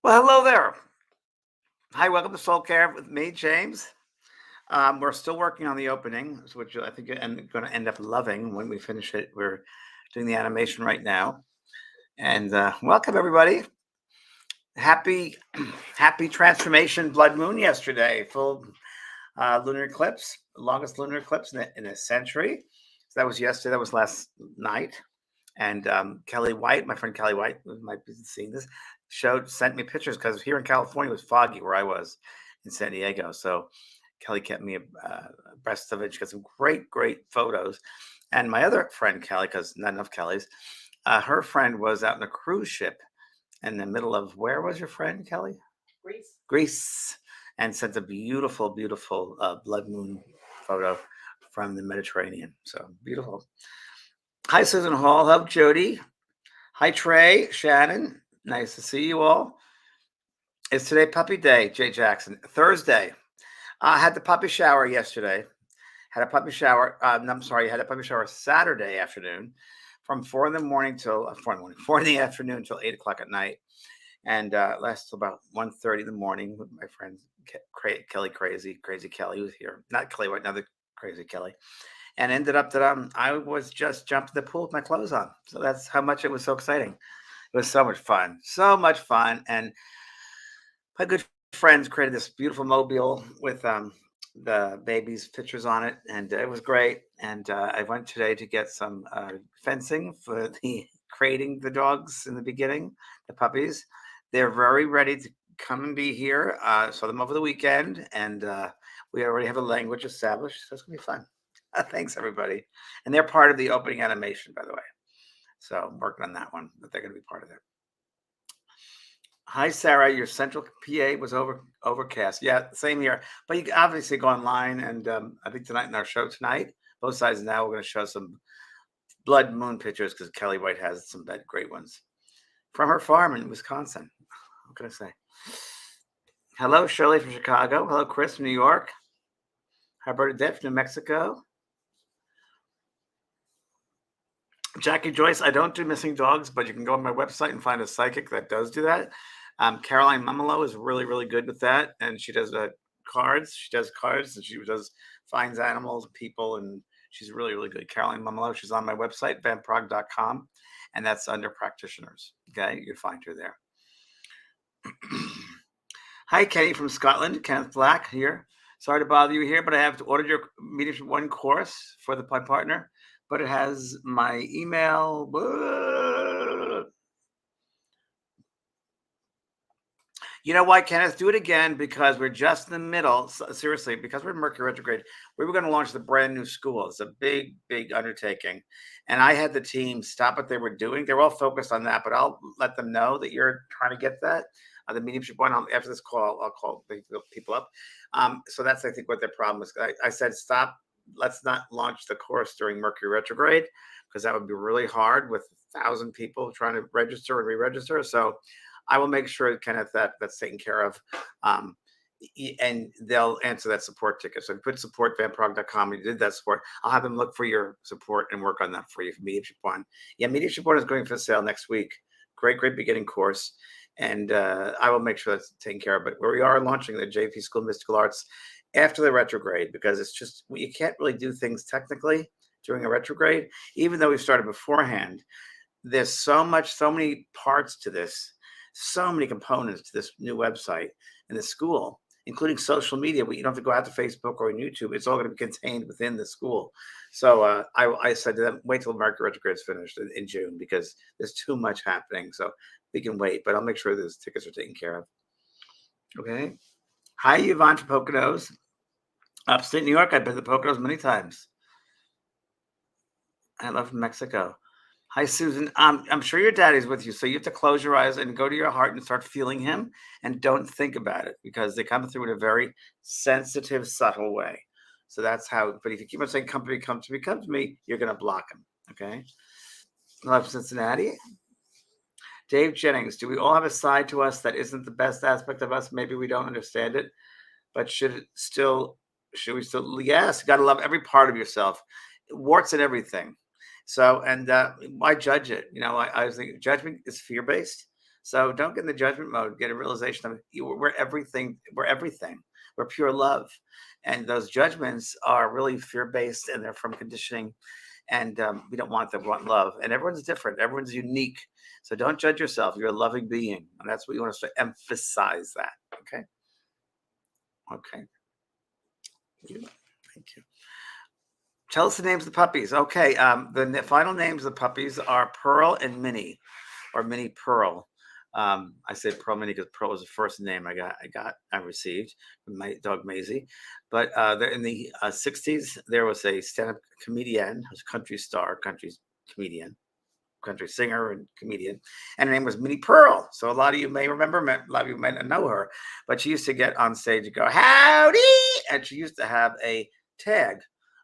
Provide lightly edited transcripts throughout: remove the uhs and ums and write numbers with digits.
Well, hello there. Hi, welcome to SoulCARE with me, James. We're still working on the opening, which I think I'm going to end up loving when we finish it. We're doing the animation right now, and welcome everybody. Happy, happy transformation blood moon yesterday. Full lunar eclipse, longest lunar eclipse in a century. So that was yesterday. That was last night. And Kelly White, my friend Kelly White, who might be seeing this, sent me pictures because here in California it was foggy where I was in San Diego. So Kelly kept me abreast of it. She got some great photos. And my other friend Kelly, because not enough Kellys, her friend was out in a cruise ship in the middle of where was your friend Kelly? Greece, and sent a beautiful blood moon photo from the Mediterranean. So beautiful. Hi, Susan Hall. Hello, Jody. Hi, Trey, Shannon. Nice to see you all. It's today puppy day, Jay Jackson. Thursday. I had the puppy shower yesterday. Had a puppy shower. No, I'm sorry. Had a puppy shower Saturday afternoon from 4 in the morning till 4 in the morning, 4 in the afternoon till 8 o'clock at night. And lasted till about 1:30 in the morning with my friend Kelly Crazy Kelly was here. Not Kelly White, another Crazy Kelly. And ended up that I was just jumping the pool with my clothes on. So that's how much it was so exciting. It was so much fun. And my good friends created this beautiful mobile with the baby's pictures on it, and it was great. And I went today to get some fencing for the creating the dogs in the beginning, the puppies. They're very ready to come and be here. Saw them over the weekend, and we already have a language established, so it's gonna be fun. Thanks, everybody. And they're part of the opening animation, by the way. So I'm working on that one, but they're going to be part of it. Hi, Sarah. Your central PA was overcast. Yeah, same here. But you can obviously go online, and I think tonight in our show tonight, both sides now we're going to show some blood moon pictures because Kelly White has some great ones from her farm in Wisconsin. What can I say? Hello, Shirley from Chicago. Hello, Chris from New York. Hi, Bernadette from New Mexico. Jackie Joyce, I don't do missing dogs, but you can go on my website and find a psychic that does do that. Caroline Mumolo is really good with that, and she does cards. She does cards, and she finds animals, people, and she's really good. Caroline Mumolo. She's on my website, vanprog.com, and that's under practitioners. Okay, you can find her there. Hi, Kenny from Scotland. Kenneth Black here. Sorry to bother you here, but I have to order your Mediumship One course for my partner. But it has my email. You know why, Kenneth? Do it again because we're just in the middle. Seriously, because we're in Mercury retrograde, we were going to launch the brand new school. It's a big undertaking. And I had the team stop what they were doing. They're all focused on that, but I'll let them know that you're trying to get that. The mediumship one, after this call, I'll call the people up. So that's, I think, what their problem is. I said, stop. Let's not launch the course during Mercury retrograde because that would be really hard with 1,000 people trying to register and re-register. So I will make sure, Kenneth, that's taken care of. And they'll answer that support ticket. So if you put support vanprog.com and you did that support, I'll have them look for your support and work on that for you for Mediumship One. Yeah, Mediumship One is going for sale next week. Great beginning course. And I will make sure that's taken care of. But we are launching the JP School of Mystical Arts after the retrograde because it's just, you can't really do things technically during a retrograde, even though we started beforehand. There's so many parts to this, so many components to this new website and the school, including social media. You don't have to go out to Facebook or YouTube. It's all going to be contained within the school. So I said to them, wait till Mercury retrograde is finished in June because there's too much happening. So we can wait, but I'll make sure those tickets are taken care of. Okay. Hi, Yvonne from Poconos. Upstate New York. I've been to Poconos many times. I love Mexico. Hi, Susan. I'm sure your daddy's with you, so you have to close your eyes and go to your heart and start feeling him, and don't think about it because they come through in a very sensitive, subtle way. So that's how. But if you keep on saying, "Come to me, come to me, come to me," you're going to block him. Okay. Love Cincinnati. Dave Jennings. Do we all have a side to us that isn't the best aspect of us? Maybe we don't understand it, but should we still? Yes, you got to love every part of yourself, warts and everything. So, and why judge it? I was thinking judgment is fear-based. So don't get in the judgment mode. Get a realization of we're everything. We're everything. We're pure love, and those judgments are really fear based, and they're from conditioning. And we don't want them. We want love, and everyone's different. Everyone's unique. So don't judge yourself. You're a loving being, and that's what you want us to emphasize. That. Okay. Okay. Thank you. Tell us the names of the puppies. Okay. The final names of the puppies are Pearl and Minnie, or Minnie Pearl. I said Pearl Minnie because Pearl was the first name I received from my dog Maisie. But they're in the '60s. There was a stand-up comedian, who's a country star, country comedian, country singer and comedian, and her name was Minnie Pearl. So a lot of you may remember, a lot of you might not know her, but she used to get on stage and go howdy, and she used to have a tag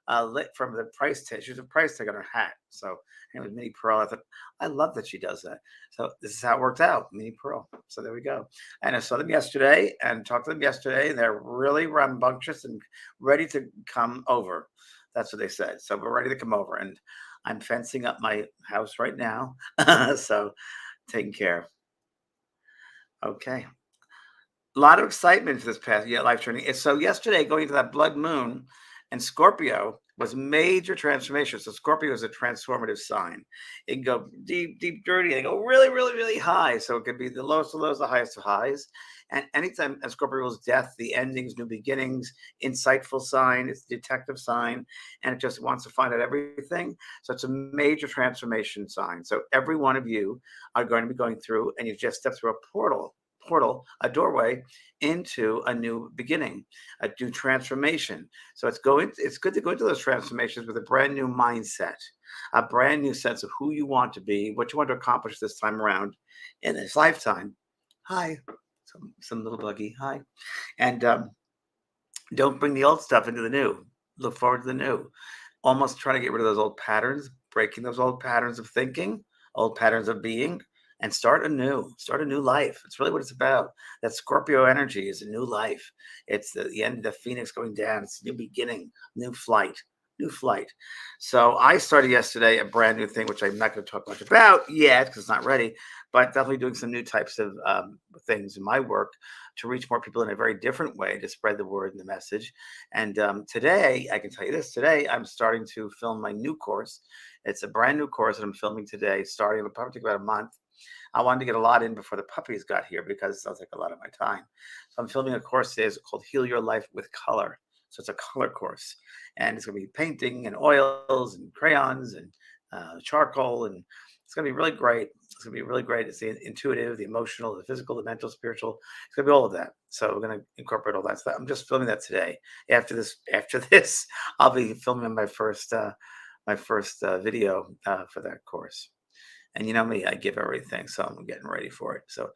lit from the price tag. She was a price tag on her hat. So her name was Minnie Pearl. I thought I love that she does that. So this is how it worked out, Minnie Pearl. So there we go. And I saw them yesterday and talked to them yesterday. And they're really rambunctious and ready to come over. That's what they said. So we're ready to come over. And I'm fencing up my house right now. So taking care. Okay. A lot of excitement for this past life journey. So yesterday, going to that blood moon, and Scorpio was major transformation. So Scorpio is a transformative sign. It can go deep, deep, dirty, and go really, really, really high. So it could be the lowest of lows, the highest of highs. And anytime a Scorpio is death, the endings, new beginnings, insightful sign, it's a detective sign, and it just wants to find out everything. So it's a major transformation sign. So every one of you are going to be going through, and you've just stepped through a portal, a doorway into a new beginning, a new transformation. So it's good to go into those transformations with a brand new mindset, a brand new sense of who you want to be, what you want to accomplish this time around in this lifetime. Hi, some little buggy. Hi, and don't bring the old stuff into the new. Look forward to the new. Almost try to get rid of those old patterns, breaking those old patterns of thinking, old patterns of being, and start a new life. It's really what it's about. That Scorpio energy is a new life. It's the end of the phoenix going down. It's a new beginning, new flight, new flight. So I started yesterday a brand new thing, which I'm not going to talk much about yet because it's not ready, but definitely doing some new types of things in my work to reach more people in a very different way, to spread the word and the message. And today, I can tell you this, today I'm starting to film my new course. It's a brand new course that I'm filming today, starting, it'll probably take about a month. I wanted to get a lot in before the puppies got here because it'll take a lot of my time. So I'm filming a course today. It's called Heal Your Life with Color. So it's a color course, and it's going to be painting and oils and crayons and charcoal, and it's going to be really great. It's going to be really great. It's the intuitive, the emotional, the physical, the mental, spiritual. It's going to be all of that. So we're going to incorporate all that stuff. I'm just filming that today. After this, I'll be filming my first video for that course. And you know me, I give everything, so I'm getting ready for it. So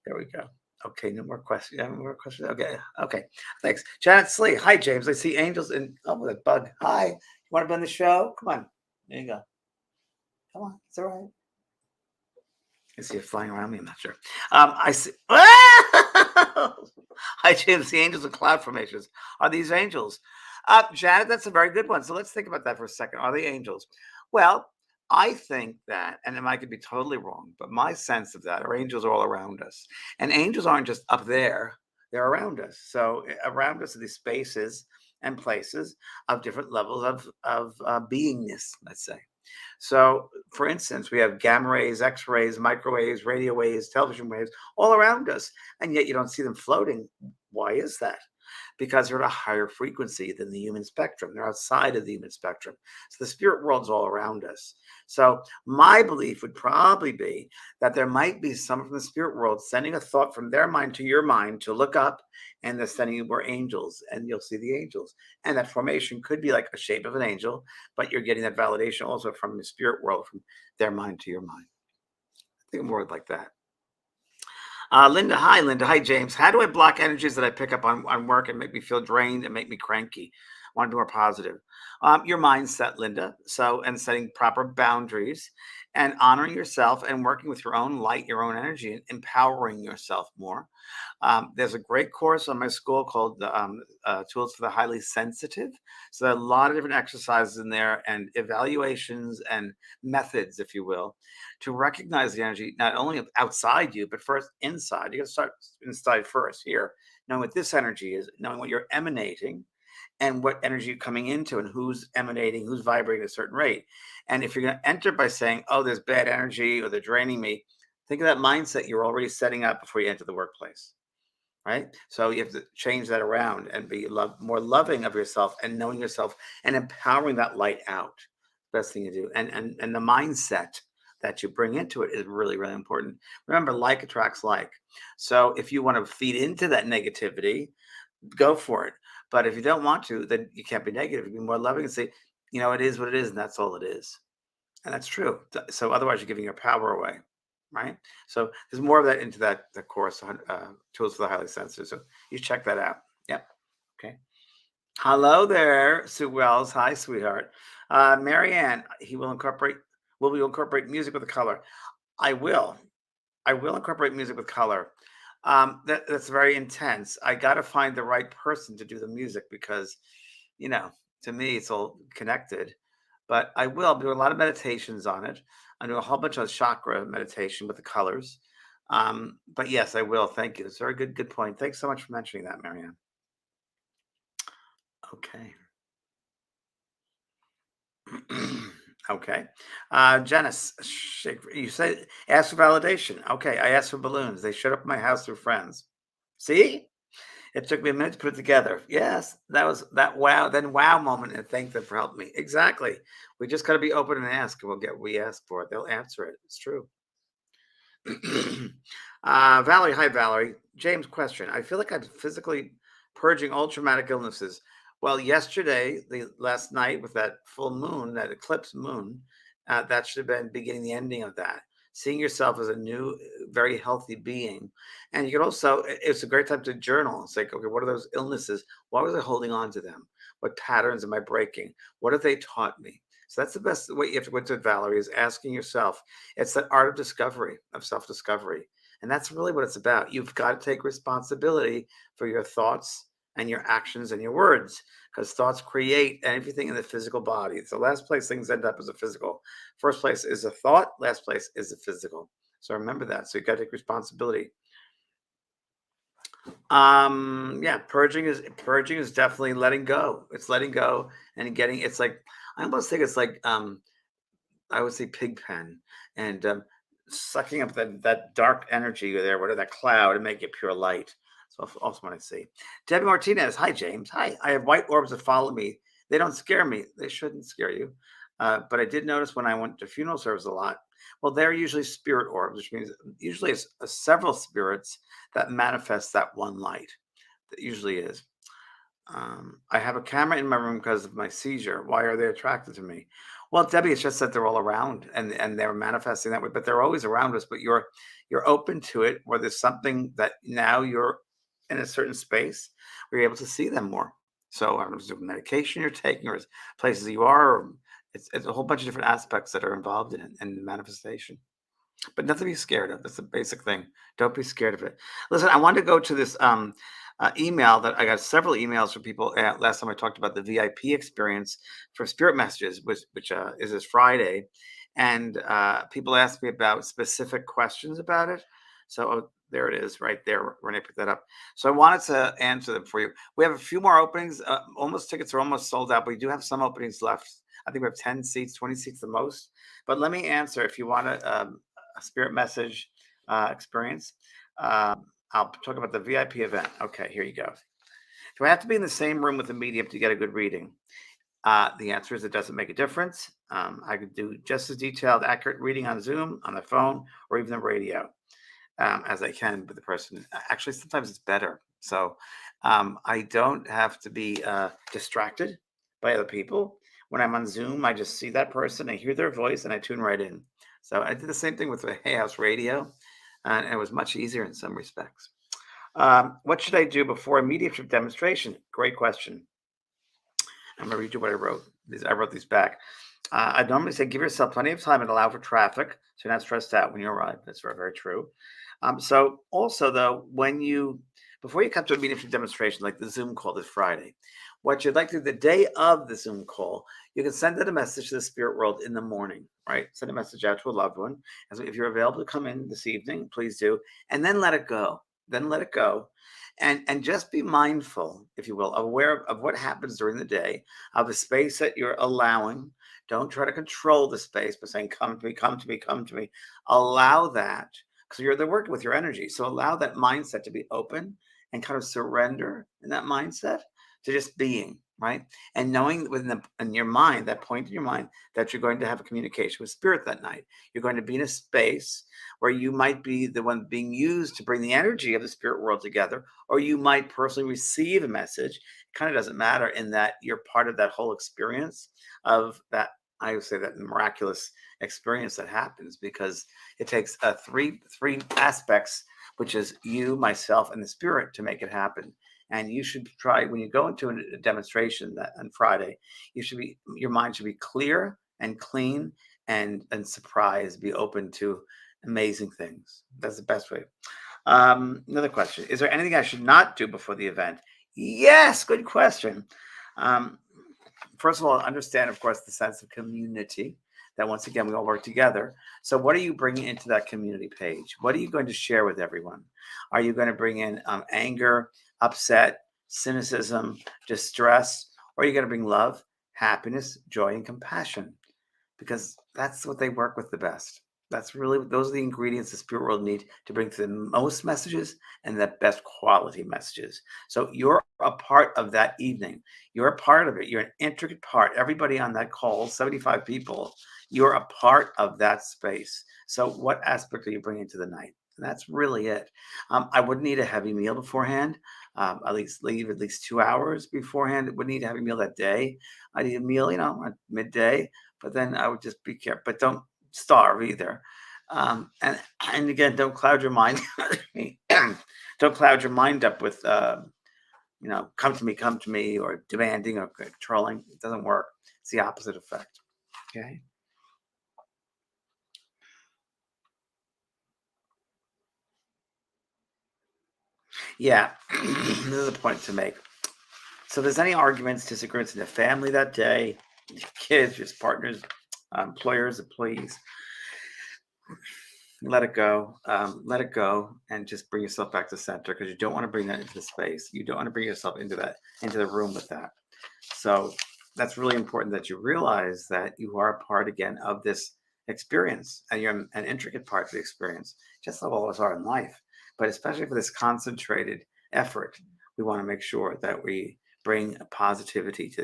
there we go. Okay, no more questions. No more questions. Okay, okay. Thanks. Janet Slee. Hi, James. I see angels and that bug. Hi. You want to be on the show? Come on. There you go. Come on. It's all right. I see it flying around me. I'm not sure. I see. Hi, James. The angels and cloud formations. Are these angels? Janet, that's a very good one. So let's think about that for a second. Are they angels? Well, I think that, and I could be totally wrong, but my sense of that are angels are all around us. And angels aren't just up there, they're around us. So around us are these spaces and places of different levels of beingness, let's say. So, for instance, we have gamma rays, X rays, microwaves, radio waves, television waves all around us, and yet you don't see them floating. Why is that? Because they're at a higher frequency than the human spectrum. They're outside of the human spectrum. So the spirit world's all around us. So my belief would probably be that there might be someone from the spirit world sending a thought from their mind to your mind to look up, and they're sending you more angels, and you'll see the angels. And that formation could be like a shape of an angel, but you're getting that validation also from the spirit world, from their mind to your mind. I think more like that. Linda, hi, James. How do I block energies that I pick up on work and make me feel drained and make me cranky? Want to do more positive. Your mindset, Linda. So, and setting proper boundaries and honoring yourself and working with your own light, your own energy, and empowering yourself more. There's a great course on my school called Tools for the Highly Sensitive. So there are a lot of different exercises in there and evaluations and methods, if you will, to recognize the energy not only outside you, but first inside. You got to start inside first here, knowing what this energy is, knowing what you're emanating and what energy you're coming into and who's emanating, who's vibrating at a certain rate. And if you're going to enter by saying, oh, there's bad energy or they're draining me, think of that mindset you're already setting up before you enter the workplace, right? So you have to change that around and be more loving of yourself and knowing yourself and empowering that light out. Best thing to do. And the mindset that you bring into it is really, really important. Remember, like attracts like. So if you want to feed into that negativity, go for it. But if you don't want to, then you can't be negative. You be more loving and say, it is what it is, and that's all it is. And that's true. So otherwise, you're giving your power away, right? So there's more of that into the course, Tools for the Highly Sensitive. So you check that out. Yep. Okay. Hello there, Sue Wells. Hi, sweetheart. Marianne, will we incorporate music with a color? I will. I will incorporate music with color. That's very intense. I got to find the right person to do the music because, you know, to me, it's all connected. But I will do a lot of meditations on it. I do a whole bunch of chakra meditation with the colors. But yes, I will. Thank you. It's a very good point. Thanks so much for mentioning that, Marianne. Okay. Okay. Janice, you said ask for validation. Okay, I asked for balloons. They showed up at my house through friends. See? It took me a minute to put it together. Yes, that was that wow moment, and thank them for helping me. Exactly. We just got to be open and ask, and we'll get what we ask for. They'll answer it. It's true. Valerie, hi Valerie. James, question. I feel like I'm physically purging all traumatic illnesses. Well, yesterday, the last night with that full moon, that eclipse moon, that should have been beginning the ending of that. Seeing yourself as a new, very healthy being, and you can also. It's a great time to journal. It's like, okay, what are those illnesses? Why was I holding on to them? What patterns am I breaking? What have they taught me? So that's the best way you have to go into it, Valerie, is asking yourself. It's that art of discovery, of self discovery. And that's really what it's about. You've got to take responsibility for your thoughts and your actions and your words because thoughts create everything in the physical body. It's the last place things end up is a physical. First place is a thought, last place is a physical. So remember that. So you got to take responsibility. Yeah, purging is definitely letting go. It's letting go and getting it's like I almost think it's like I would say pig pen and sucking up that dark energy there, whatever that cloud, and make it pure light. So also what I see. Debbie Martinez, hi James, hi. I have white orbs that follow me. They don't scare me. They shouldn't scare you. But I did notice when I went to funeral service a lot. Well, they're usually spirit orbs, which means usually it's several spirits that manifest that one light. That usually is. I have a camera in my room because of my seizure. Why are they attracted to me? Well, Debbie, it's just that they're all around and they're manifesting that way, but they're always around us. But you're open to it, where there's something that now you're in a certain space where you're able to see them more. So I don't know if it's a medication you're taking or it's places you are, or it's a whole bunch of different aspects that are involved in it and the manifestation. But nothing to be scared of. That's the basic thing. Don't be scared of it. Listen, I wanted to go to this email that I got several emails from people. Last time I talked about the VIP experience for Spirit Messages, which is this Friday, and people asked me about specific questions about it. So there it is, right there. Renee picked that up. So I wanted to answer them for you. We have a few more openings. Almost tickets are almost sold out, but we do have some openings left. I think we have 10 seats, 20 seats the most. But let me answer if you want a spirit message experience. I'll talk about the VIP event. Okay, here you go. Do I have to be in the same room with the medium to get a good reading? The answer is it doesn't make a difference. I could do just as detailed, accurate reading on Zoom, on the phone, or even the radio as I can with the person. Actually, sometimes it's better. So I don't have to be distracted by other people. When I'm on Zoom, I just see that person, I hear their voice, and I tune right in. So I did the same thing with the Hay House Radio, and it was much easier in some respects. What should I do before a mediumship demonstration? Great question. I'm gonna read you what I wrote. I wrote these back. I normally say give yourself plenty of time and allow for traffic, so you're not stressed out when you arrive. That's very, very true. So also though, when you before you come to a meaningful demonstration like the Zoom call this Friday, what you'd like to do the day of the Zoom call, you can send out a message to the spirit world in the morning, right? Send a message out to a loved one. As if you're available to come in this evening, please do, and then let it go. Then let it go, and just be mindful, if you will, aware of what happens during the day, of the space that you're allowing. Don't try to control the space by saying, come to me, come to me, come to me. Allow that because you're there working with your energy. So allow that mindset to be open and kind of surrender in that mindset to just being, right? And knowing in your mind, that point in your mind, that you're going to have a communication with spirit that night. You're going to be in a space where you might be the one being used to bring the energy of the spirit world together, or you might personally receive a message. It kind of doesn't matter in that you're part of that whole experience of that. I would say that miraculous experience that happens because it takes three aspects, which is you, myself, and the spirit to make it happen. And you should try when you go into a demonstration that on Friday, your mind should be clear and clean and surprised, be open to amazing things. That's the best way. Another question: is there anything I should not do before the event? Yes, good question. Um, First of all, understand, of course, the sense of community that once again we all work together. So, what are you bringing into that community page? What are you going to share with everyone? Are you going to bring in anger, upset, cynicism, distress, or are you going to bring love, happiness, joy, and compassion? Because that's what they work with the best. That's really those are the ingredients the spirit world need to bring through the most messages and the best quality messages. So you're a part of that evening. You're a part of it. You're an intricate part. Everybody on that call, 75 people, you're a part of that space. So what aspect are you bringing to the night? And that's really it. I would need a heavy meal beforehand. At least leave at least 2 hours beforehand. Would need a heavy meal that day. I need a meal, at midday, but then I would just be careful, but don't starve either. And again, don't cloud your mind. Don't cloud your mind up with come to me, or demanding or controlling. It doesn't work. It's the opposite effect. Okay. Yeah. This is a point to make. So, if there's any arguments, disagreements in the family that day, your kids, your partners, employers, employees, let it go. Let it go, and just bring yourself back to center because you don't want to bring that into the space. You don't want to bring yourself into the room with that. So that's really important that you realize that you are a part again of this experience, and you're an intricate part of the experience, just like all of us are in life. But especially for this concentrated effort, we want to make sure that we bring a positivity to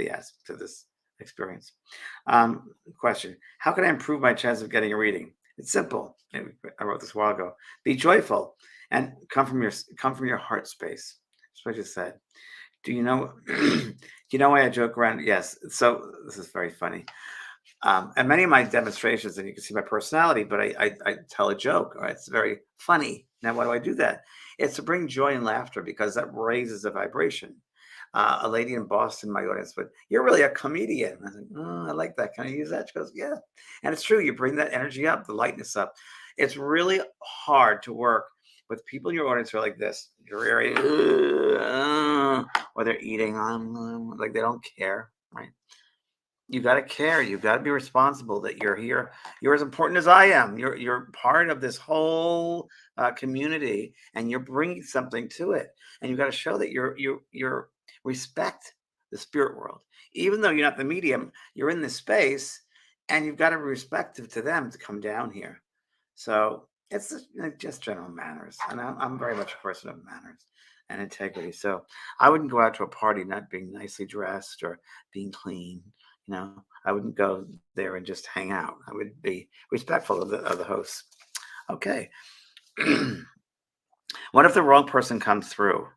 this experience. Question: how can I improve my chance of getting a reading? It's simple. I wrote this a while ago. Be joyful and come from your heart space. That's what I just said. Do you know? Do you know why I joke around? Yes. So this is very funny. And many of my demonstrations, and you can see my personality, but I tell a joke. Or it's very funny. Now, why do I do that? It's to bring joy and laughter because that raises the vibration. A lady in Boston, my audience, but you're really a comedian. I said, oh, I like that. Can I use that? She goes, yeah. And it's true. You bring that energy up, the lightness up. It's really hard to work with people in your audience who are like this. You're very, or they're eating, like they don't care, right? You got to care. You got to be responsible that you're here. You're as important as I am. You're part of this whole community, and you're bringing something to it. And you got to show that you're respect the spirit world, even though you're not the medium. You're in the space, and you've got to be respectful to them to come down here. So it's just general manners, and I'm very much a person of manners and integrity. So I wouldn't go out to a party not being nicely dressed or being clean. I wouldn't go there and just hang out. I would be respectful of the hosts. Okay. What if the wrong person comes through?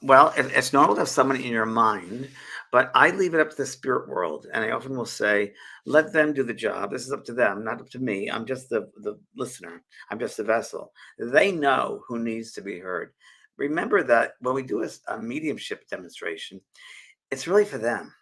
Well, it's normal to have someone in your mind, but I leave it up to the spirit world. And I often will say, let them do the job. This is up to them, not up to me. I'm just the listener, I'm just the vessel. They know who needs to be heard. Remember that when we do a mediumship demonstration, it's really for them.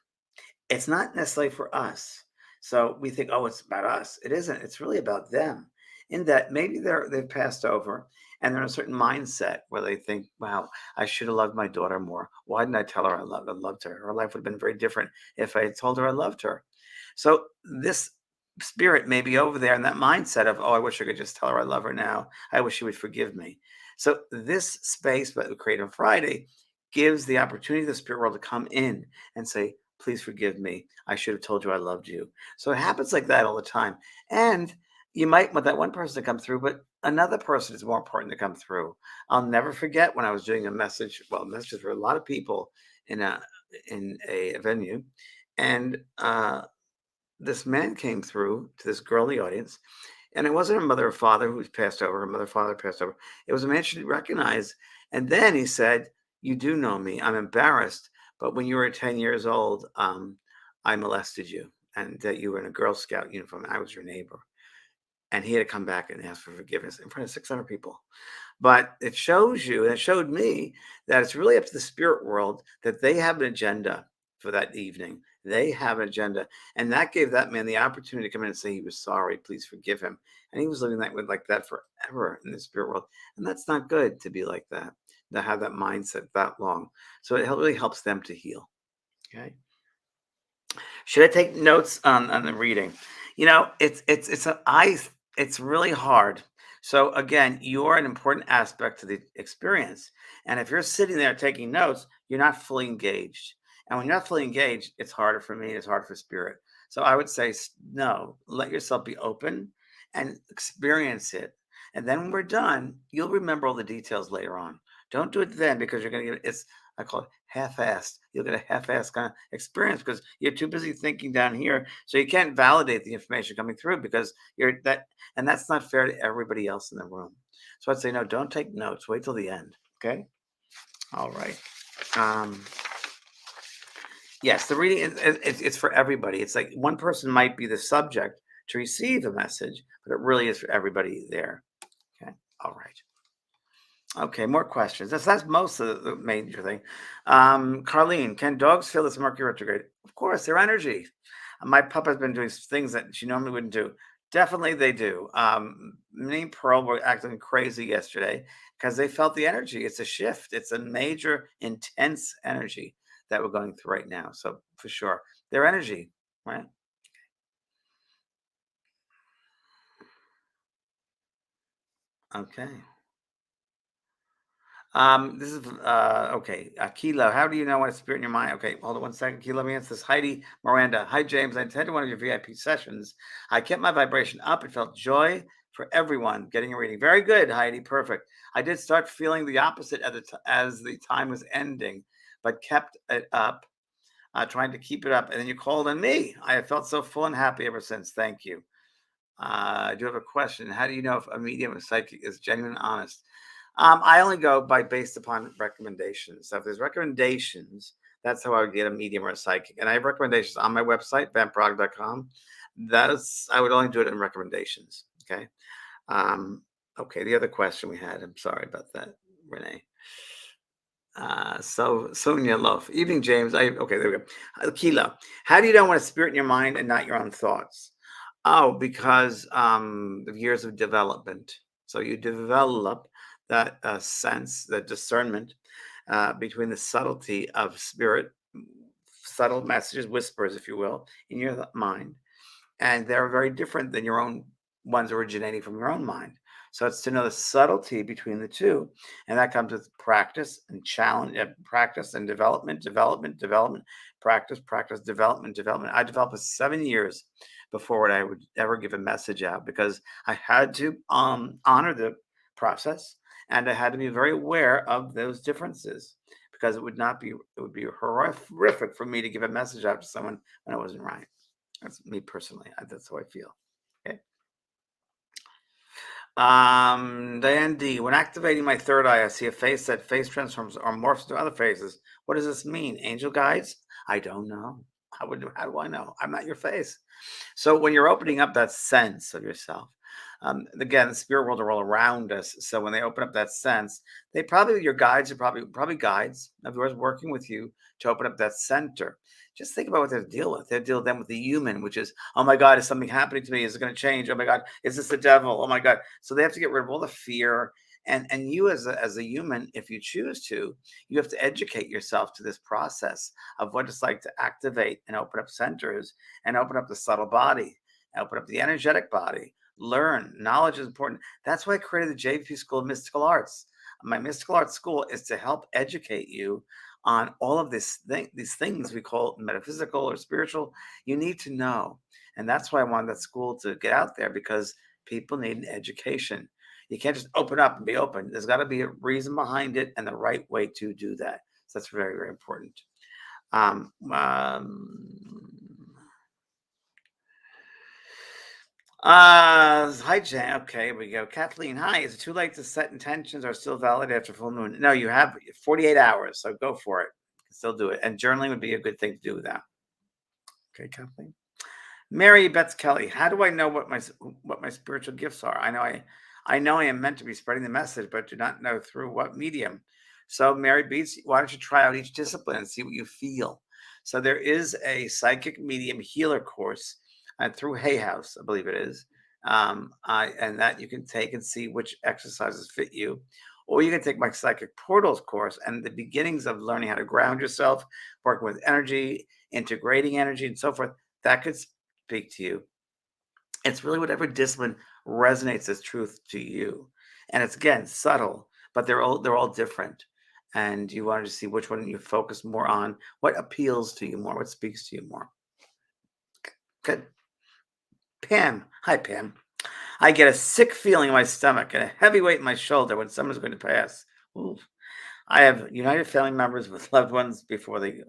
It's not necessarily for us. So we think, oh, it's about us. It isn't. It's really about them. In that maybe they've passed over and they're in a certain mindset where they think, wow, I should have loved my daughter more. Why didn't I tell her I loved her? Her life would have been very different if I had told her I loved her. So this spirit may be over there in that mindset of, oh, I wish I could just tell her I love her now. I wish she would forgive me. So this space that we create on Friday gives the opportunity to the spirit world to come in and say, please forgive me. I should have told you I loved you. So it happens like that all the time. And you might want that one person to come through, but another person is more important to come through. I'll never forget when I was doing a message, well, messages for a lot of people in a venue, and this man came through to this girl in the audience, and it wasn't her mother or father who's passed over. Her mother, father passed over. It was a man she didn't recognize. And then he said, "You do know me. I'm embarrassed, but when you were 10 years old, I molested you, and that you were in a Girl Scout uniform. And I was your neighbor." And he had to come back and ask for forgiveness in front of 600 people. But it shows you, and it showed me, that it's really up to the spirit world that they have an agenda for that evening. They have an agenda. And that gave that man the opportunity to come in and say he was sorry, please forgive him. And he was living that with like that forever in the spirit world. And that's not good to be like that, to have that mindset that long. So it really helps them to heal. Okay. Should I take notes on the reading? It's really hard. So again, you're an important aspect to the experience. And if you're sitting there taking notes, you're not fully engaged. And when you're not fully engaged, it's harder for me, it's hard for spirit. So I would say no, let yourself be open and experience it. And then when we're done, you'll remember all the details later on. Don't do it then because you're going to get it's I call it half-assed. You'll get a half-assed kind of experience because you're too busy thinking down here, so you can't validate the information coming through because you're that, and that's not fair to everybody else in the room. So I'd say no, don't take notes. Wait till the end. Okay. All right. Um, yes, the reading it's for everybody. It's like one person might be the subject to receive a message, but it really is for everybody there. Okay. All right. Okay, more questions. That's most of the major thing. Carlene, can dogs feel this Mercury retrograde? Of course, their energy. My pup has been doing things that she normally wouldn't do. Definitely, they do. Me and Pearl were acting crazy yesterday because they felt the energy. It's a shift. It's a major, intense energy that we're going through right now. So for sure, their energy, right? Okay. This is okay. Kilo, how do you know when it's spirit in your mind? Okay, hold on one second. Kilo, let me answer this. Heidi Miranda. Hi, James. I attended one of your VIP sessions. I kept my vibration up and felt joy for everyone getting a reading. Very good, Heidi. Perfect. I did start feeling the opposite as the time was ending, but kept it up, trying to keep it up. And then you called on me. I have felt so full and happy ever since. Thank you. I do have a question. How do you know if a medium or psychic is genuine and honest? I only go by based upon recommendations. So if there's recommendations, that's how I would get a medium or a psychic. And I have recommendations on my website, vampirog.com. That is, I would only do it in recommendations. Okay. Um, okay. The other question we had, I'm sorry about that, Renee. So Sonia Love. Evening, James. Okay, there we go. Kilo. How do you know when it's spirit in your mind and not your own thoughts? Oh, because of years of development. So you develop that sense, that discernment between the subtlety of spirit, subtle messages, whispers, if you will, in your mind, and they're very different than your own ones originating from your own mind. So it's to know the subtlety between the two, and that comes with practice and challenge, practice and development, practice, development. I developed for 7 years before I would ever give a message out because I had to honor the process, and I had to be very aware of those differences because it would be horrific for me to give a message out to someone when it wasn't right. That's me personally. That's how I feel. Okay. Diane D. When activating my third eye, I see a face that face transforms or morphs into other faces. What does this mean? Angel guides? I don't know. How do I know? I'm not your face. So when you're opening up that sense of yourself, Again, the spirit world are all around us. So when they open up that sense, they probably your guides are probably guides of yours working with you to open up that center. Just think about what they deal with. They deal then with the human, which is, oh my God, is something happening to me? Is it going to change? Oh my God, is this the devil? Oh my God. So they have to get rid of all the fear. And you as a human, if you choose to, you have to educate yourself to this process of what it's like to activate and open up centers and open up the subtle body, open up the energetic body. Learn. Knowledge is important. That's why I created the JP School of Mystical Arts. My mystical arts school is to help educate you on all of these things we call metaphysical or spiritual. You need to know, and that's why I wanted that school to get out there, because people need an education. You can't just open up and be open. There's got to be a reason behind it and the right way to do that. So that's very, very important. Um, um, Hi, Jan. Okay, here we go. Kathleen, hi. Is it too late to set intentions or still valid after full moon? No, you have 48 hours, so go for it. You can still do it. And journaling would be a good thing to do with that. Okay, Kathleen. Mary Beth Kelly, how do I know what my spiritual gifts are? I know I am meant to be spreading the message, but do not know through what medium. So Mary Beats, why don't you try out each discipline and see what you feel? So there is a psychic medium healer course through Hay House, I believe it is. And that you can take and see which exercises fit you. Or you can take my psychic portals course and the beginnings of learning how to ground yourself, working with energy, integrating energy, and so forth. That could speak to you. It's really whatever discipline resonates as truth to you. And it's again subtle, but they're all different. And you wanted to see which one you focus more on, what appeals to you more, what speaks to you more. Good. Pam. Hi, Pam. I get a sick feeling in my stomach and a heavy weight in my shoulder when someone's going to pass. Ooh. I have united family members with loved ones before they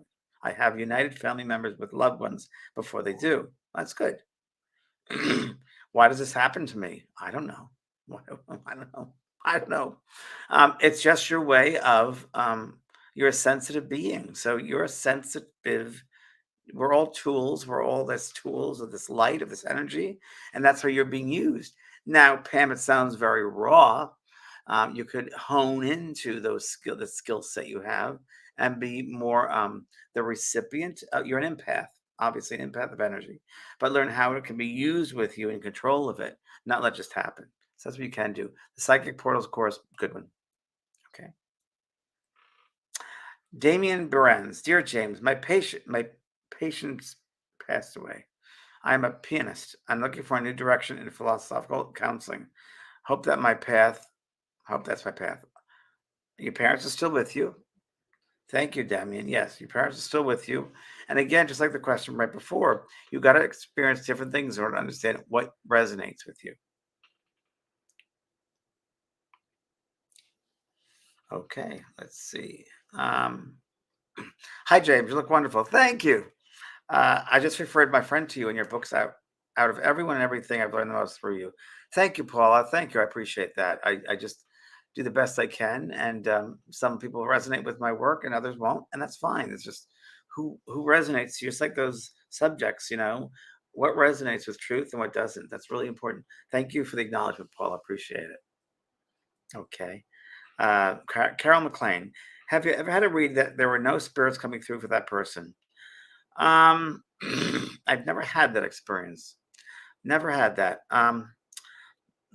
I have united family members with loved ones before they do. That's good. Why does this happen to me? I don't know. I don't know. I don't know. It's just your way of you're a sensitive being. So you're a sensitive. We're all tools. We're all this tools of this light, of this energy, and that's how you're being used. Now, Pam, it sounds very raw. You could hone into the skill set you have, and be more the recipient. You're an empath, obviously an empath of energy, but learn how it can be used with you in control of it, not let just happen. So that's what you can do. The psychic portals course, good one. Okay. Damien Berens, dear James, my patient's passed away. I am a pianist. I'm looking for a new direction in philosophical counseling. Hope that my path. Hope that's my path. Your parents are still with you. Thank you, Damien. Yes, your parents are still with you. And again, just like the question right before, you got to experience different things in order to understand what resonates with you. Okay, let's see. Hi, James. You look wonderful. Thank you. I just referred my friend to you and your books out of everyone and everything. I've learned the most through you. Thank you, Paula. Thank you. I appreciate that. I just do the best I can, and some people resonate with my work, and others won't, and that's fine. It's just who resonates. Just like those subjects, what resonates with truth and what doesn't. That's really important. Thank you for the acknowledgement, Paula. Appreciate it. Okay. Carol McLean, have you ever had a read that there were no spirits coming through for that person? Um, I've never had that experience. Never had that.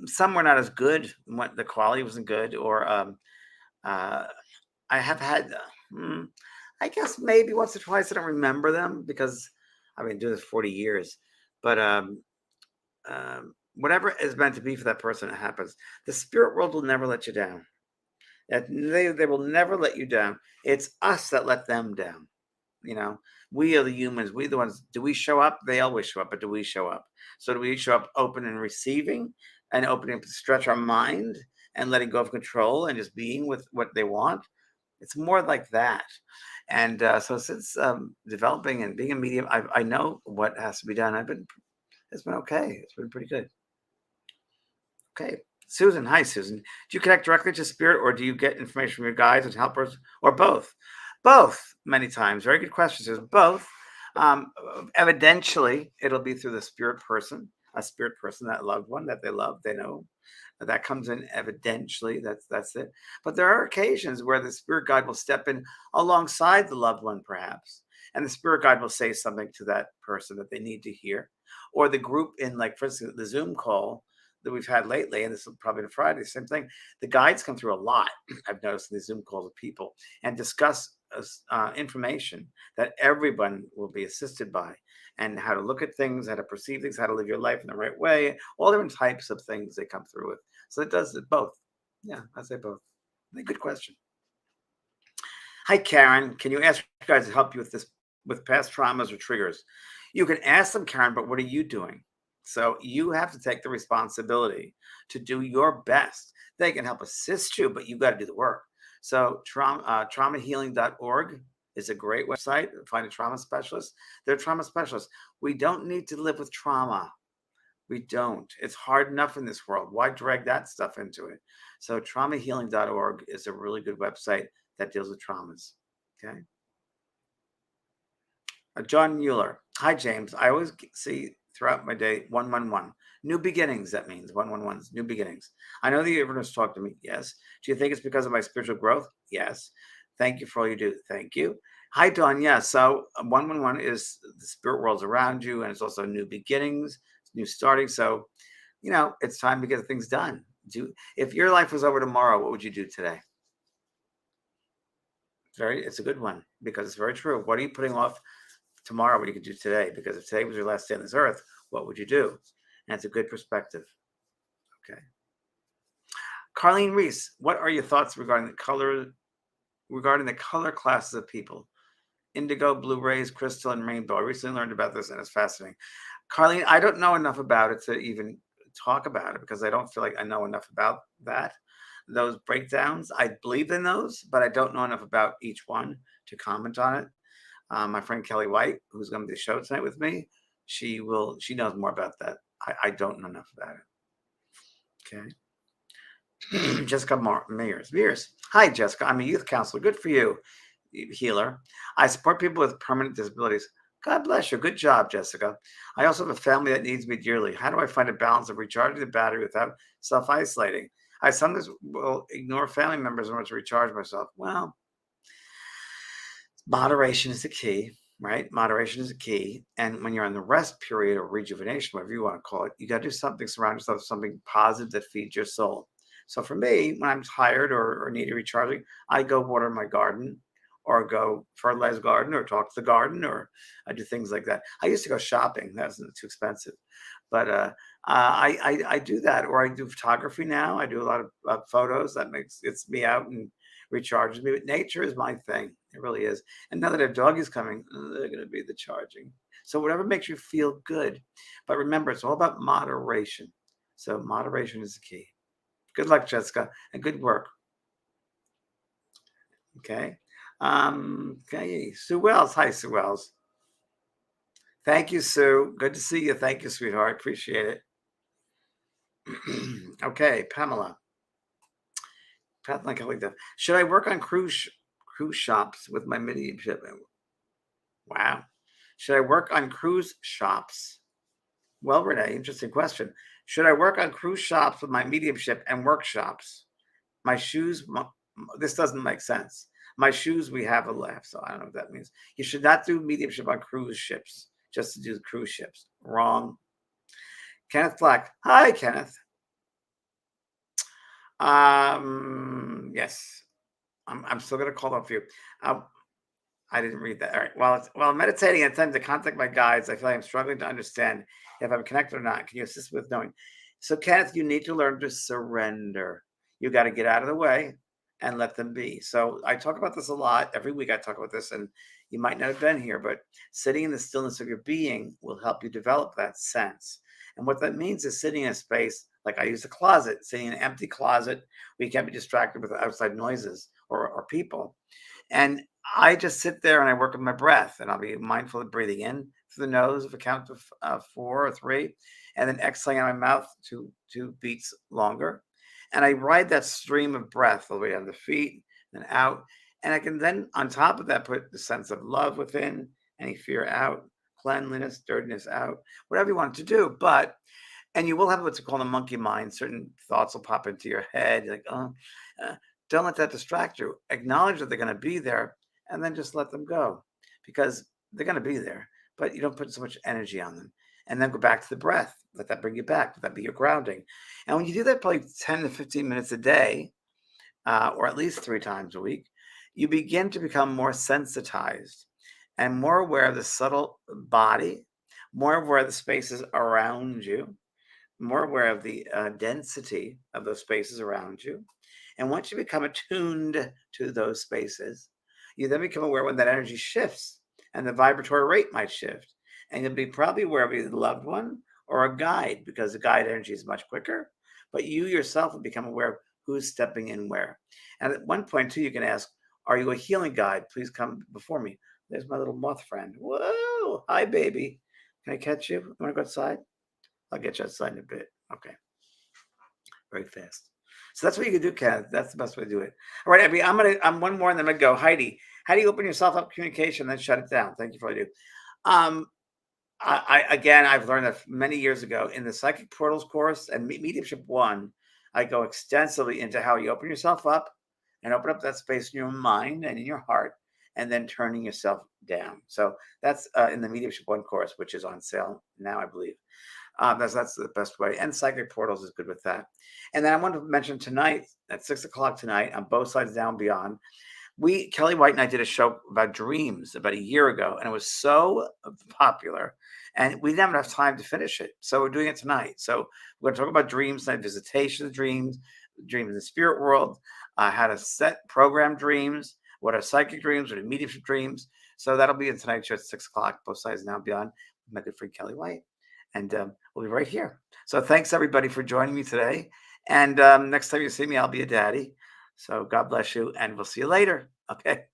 Some were not as good. What the quality wasn't good, or uh, I have had. I guess maybe once or twice. I don't remember them because I've been doing this 40 years. But whatever is meant to be for that person, it happens. The spirit world will never let you down. They will never let you down. It's us that let them down. You know, we are the humans. We the ones. Do we show up? They always show up, but do we show up? So do we show up open and receiving, and opening to stretch our mind and letting go of control and just being with what they want? It's more like that. And so since developing and being a medium, I know what has to be done. It's been okay. It's been pretty good. Okay. Susan, hi Susan. Do you connect directly to spirit, or do you get information from your guides and helpers, or both? Both, many times. Very good question, Susan. Both. Evidentially, it'll be through the spirit person. a spirit person, that loved one that they love, they know. That comes in evidentially. That's it. But there are occasions where the spirit guide will step in alongside the loved one, perhaps, and the spirit guide will say something to that person that they need to hear, or the group in, like, for instance, the Zoom call that we've had lately, and this will probably be Friday, same thing. The guides come through a lot. I've noticed in these Zoom calls with people and discuss information that everyone will be assisted by, and how to look at things, how to perceive things, how to live your life in the right way, all different types of things they come through with. So it does it both. Yeah, I say both. Good question. Hi, Karen. Can you ask you guys to help you with this, with past traumas or triggers? You can ask them, Karen, but what are you doing? So you have to take the responsibility to do your best. They can help assist you, but you got to do the work. So traumahealing.org is a great website. Find a trauma specialist. They're trauma specialists. We don't need to live with trauma. We don't. It's hard enough in this world. Why drag that stuff into it? So traumahealing.org is a really good website that deals with traumas. Okay. John Mueller. Hi, James. I always see throughout my day 111. New beginnings, that means 111 new beginnings. I know the universe talked to me. Yes. Do you think it's because of my spiritual growth? Yes. Thank you for all you do. Thank you. Hi, Dawn. Yeah. So 111 is the spirit worlds around you, and it's also new beginnings, new starting. So, it's time to get things done. If your life was over tomorrow, what would you do today? It's a good one, because it's very true. What are you putting off tomorrow what you could do today? Because if today was your last day on this earth, what would you do? And it's a good perspective. Okay. Carlene Reese, what are your thoughts regarding the color classes of people? Indigo, blue rays, crystal, and rainbow. I recently learned about this, and it's fascinating. Carlene, I don't know enough about it to even talk about it, because I don't feel like I know enough about that. Those breakdowns, I believe in those, but I don't know enough about each one to comment on it. My friend Kelly White, who's going to be the show tonight with me, she knows more about that. I don't know enough about it. Okay. Jessica Mears. Hi, Jessica. I'm a youth counselor. Good for you, healer. I support people with permanent disabilities. God bless you. Good job, Jessica. I also have a family that needs me dearly. How do I find a balance of recharging the battery without self-isolating? I sometimes will ignore family members in order to recharge myself. Well, moderation is the key, right? Moderation is the key. And when you're in the rest period or rejuvenation, whatever you want to call it, you got to do something, surround yourself with something positive that feeds your soul. So for me, when I'm tired or need recharging, I go water my garden, or go fertilize garden, or talk to the garden, or I do things like that. I used to go shopping. That wasn't too expensive. But I do that, or I do photography now. I do a lot of photos. It's me out and recharges me. But nature is my thing. It really is. And now that our dog is coming, they're going to be the charging. So whatever makes you feel good. But remember, it's all about moderation. So moderation is the key. Good luck, Jessica, and good work. Okay. Okay. Sue Wells. Hi, Sue Wells. Thank you, Sue. Good to see you. Thank you, sweetheart. Appreciate it. Okay, Pamela. Should I work on cruise shops with my mediumship? Wow. Should I work on cruise shops? Well, Renee, interesting question. Should I work on cruise shops with my mediumship and workshops? My shoes, this doesn't make sense. My shoes, we have a left, so I don't know what that means. You should not do mediumship on cruise ships, just to do the cruise ships. Wrong. Kenneth Black. Hi, Kenneth. Yes. I'm still going to call up for you. I didn't read that. All right. While meditating and attempting to contact my guides, I feel like I'm struggling to understand if I'm connected or not. Can you assist with knowing? So, Kenneth, you need to learn to surrender. You got to get out of the way and let them be. So I talk about this a lot. Every week I talk about this, and you might not have been here, but sitting in the stillness of your being will help you develop that sense. And what that means is sitting in a space, like I use a closet, sitting in an empty closet, we can't be distracted with outside noises or people. And I just sit there and I work with my breath, and I'll be mindful of breathing in through the nose of a count of 4 or 3, and then exhaling out my mouth 2 beats longer. And I ride that stream of breath all the way down the feet and out. And I can then, on top of that, put the sense of love within, any fear out, cleanliness, dirtiness out, whatever you want to do. But And you will have what's called a monkey mind. Certain thoughts will pop into your head. You're like, oh, uh, don't let that distract you. Acknowledge that they're going to be there and then just let them go because they're going to be there, but you don't put so much energy on them. And then go back to the breath. Let that bring you back. Let that be your grounding. And when you do that probably 10 to 15 minutes a day, or at least 3 times a week, you begin to become more sensitized and more aware of the subtle body, more aware of the spaces around you, more aware of the density of those spaces around you. And once you become attuned to those spaces, you then become aware when that energy shifts and the vibratory rate might shift. And you'll be probably aware of either a loved one or a guide because the guide energy is much quicker. But you yourself will become aware of who's stepping in where. And at one point, too, you can ask, are you a healing guide? Please come before me. There's my little moth friend. Whoa. Hi, baby. Can I catch you? You want to go outside? I'll get you outside in a bit. Okay. Very fast. So that's what you can do, Kenneth. That's the best way to do it. All right, Abby, I'm one more and then I'm gonna go. Heidi, how do you open yourself up communication, then shut it down? Thank you for what you do. Um, again, I've learned that many years ago in the Psychic Portals course and Mediumship One, I go extensively into how you open yourself up and open up that space in your mind and in your heart, and then turning yourself down. So that's in the Mediumship One course, which is on sale now, I believe. That's the best way. And Psychic Portals is good with that. And then I want to mention tonight at 6 o'clock tonight on Both Sides Down Beyond. Kelly White and I did a show about dreams about a year ago, and it was so popular. And we didn't have enough time to finish it. So we're doing it tonight. So we're going to talk about dreams tonight, visitation dreams, dreams in the spirit world, how to set program dreams, what are psychic dreams, what are mediumship dreams. So that'll be in tonight's show at 6 o'clock, Both Sides Now Beyond, with my good friend Kelly White. And we'll be right here. So thanks everybody for joining me today. And next time you see me, I'll be a daddy. So God bless you, and we'll see you later. Okay.